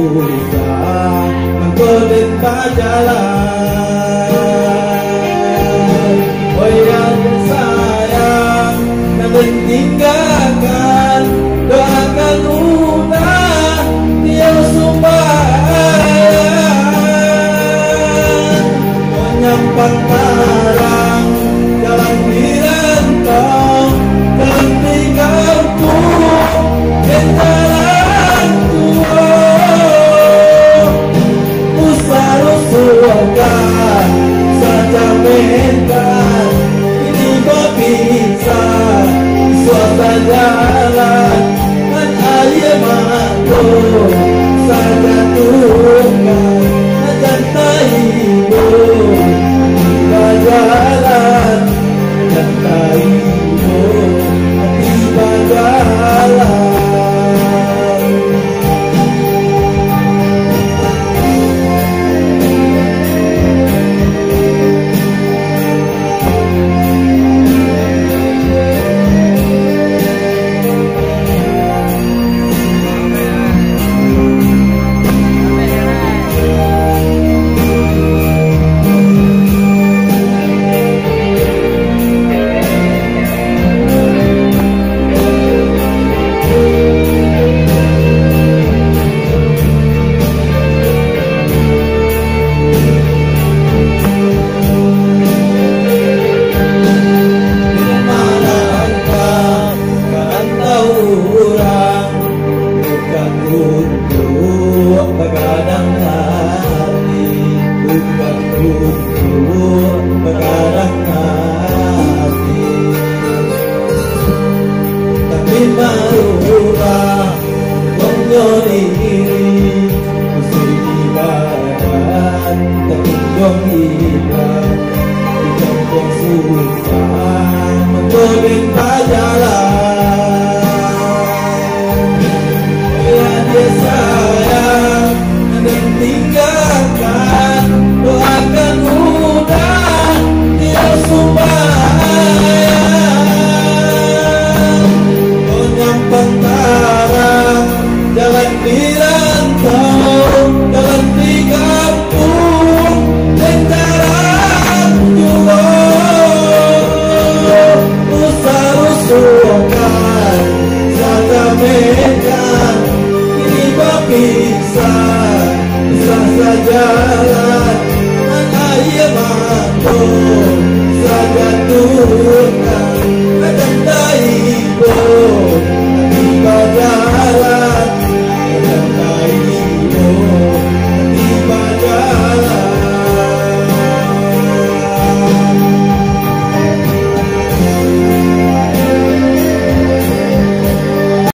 susah menggodet pajalan. Oh yang sayang namun tinggalkan, doakan udah dia sumbayang. Menyampang marang jalan dirantau, jalan tinggalku jalan tua. Usah usulkan saja mental, ini kok bisa suatu jalan kan air matu saja tunggal jantai ibu tiba jalan, jantai ibu tiba jalan. Susah menggodet